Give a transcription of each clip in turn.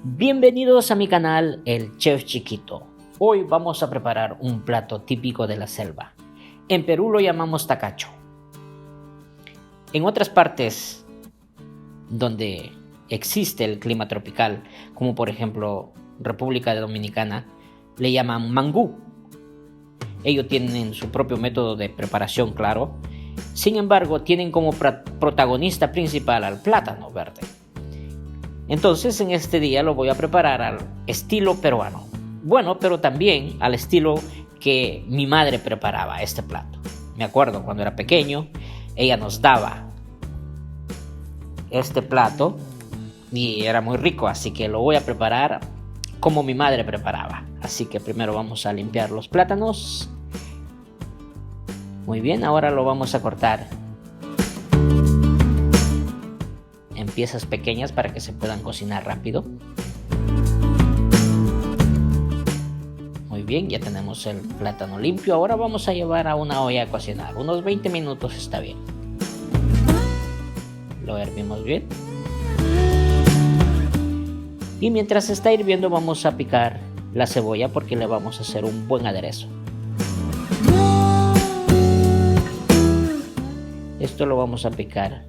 Bienvenidos a mi canal El Chef Chiquito. Hoy vamos a preparar un plato típico de la selva. En Perú lo llamamos tacacho. En otras partes donde existe el clima tropical, como por ejemplo República Dominicana, le llaman mangú. Ellos tienen su propio método de preparación, claro. Sin embargo, tienen como protagonista principal al plátano verde. Entonces, en este día lo voy a preparar al estilo peruano. Bueno, pero también al estilo que mi madre preparaba este plato. Me acuerdo cuando era pequeño, ella nos daba este plato y era muy rico, así que lo voy a preparar como mi madre preparaba. Así que primero vamos a limpiar los plátanos. Muy bien, ahora lo vamos a cortar en piezas pequeñas para que se puedan cocinar rápido. Muy bien, ya tenemos el plátano limpio. Ahora vamos a llevar a una olla a cocinar. Unos 20 minutos está bien. Lo hervimos bien. Y mientras está hirviendo vamos a picar la cebolla porque le vamos a hacer un buen aderezo. Esto lo vamos a picar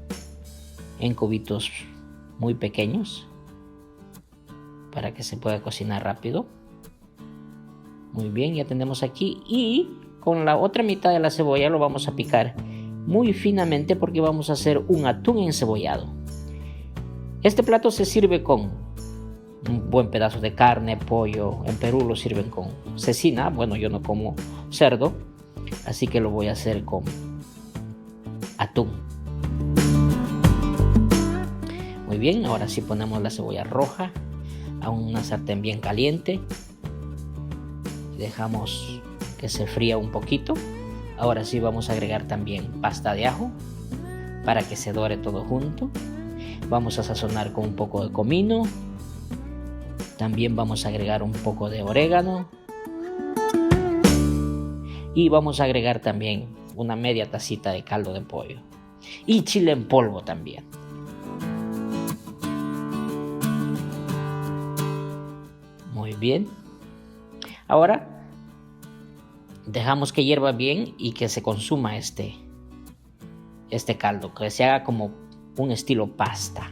en cubitos muy pequeños para que se pueda cocinar rápido. Muy bien, ya tenemos aquí, y con la otra mitad de la cebolla lo vamos a picar muy finamente porque vamos a hacer un atún encebollado. Este plato se sirve con un buen pedazo de carne, pollo. En Perú lo sirven con cecina. Bueno, yo no como cerdo, así que lo voy a hacer con atún. Muy bien, ahora sí ponemos la cebolla roja a una sartén bien caliente y dejamos que se fría un poquito. Ahora sí vamos a agregar también pasta de ajo para que se dore todo junto. Vamos a sazonar con un poco de comino. También vamos a agregar un poco de orégano y vamos a agregar también una media tacita de caldo de pollo y chile en polvo también. Muy bien. Ahora dejamos que hierva bien y que se consuma este caldo, que se haga como un estilo pasta.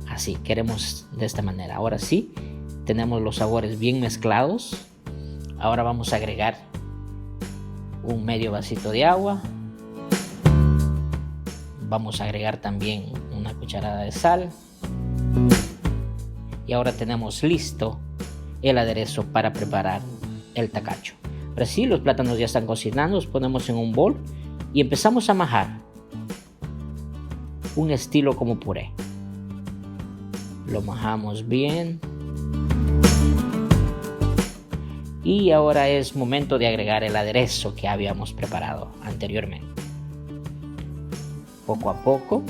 Así queremos de esta manera. Ahora sí, tenemos los sabores bien mezclados. Ahora vamos a agregar un medio vasito de agua. Vamos a agregar también una cucharada de sal. Y ahora tenemos listo el aderezo para preparar el tacacho. Ahora sí, los plátanos ya están cocinando, los ponemos en un bol y empezamos a majar un estilo como puré. Lo majamos bien. Y ahora es momento de agregar el aderezo que habíamos preparado anteriormente. Poco a poco.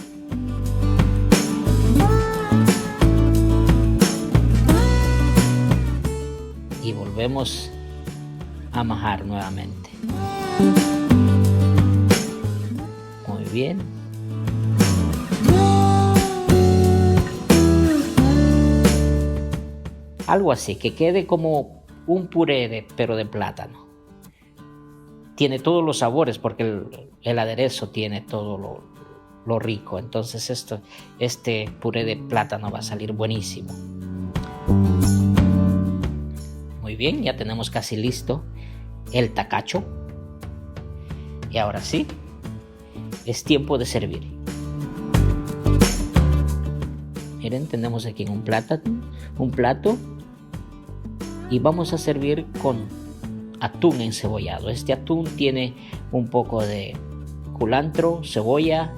Y volvemos a majar nuevamente. Muy bien. Algo así, que quede como un puré pero de plátano. Tiene todos los sabores porque el aderezo tiene todo lo rico. Entonces este puré de plátano va a salir buenísimo. Muy bien, ya tenemos casi listo el tacacho. Y ahora sí, es tiempo de servir. Miren, tenemos aquí un plato y vamos a servir con atún encebollado. Este atún tiene un poco de culantro, cebolla,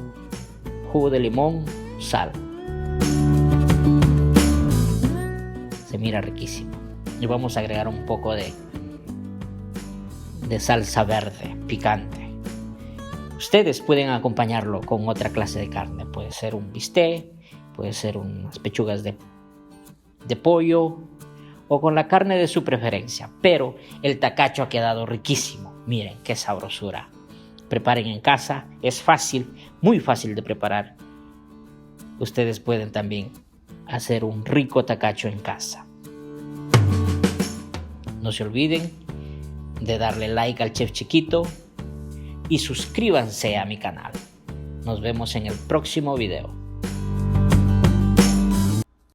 jugo de limón, sal. Se mira riquísimo. Y vamos a agregar un poco de salsa verde picante. Ustedes pueden acompañarlo con otra clase de carne. Puede ser un bistec, puede ser unas pechugas de pollo o con la carne de su preferencia. Pero el tacacho ha quedado riquísimo. Miren qué sabrosura. Preparen en casa. Es fácil, muy fácil de preparar. Ustedes pueden también hacer un rico tacacho en casa. No se olviden de darle like al Chef Chiquito y suscríbanse a mi canal. Nos vemos en el próximo video.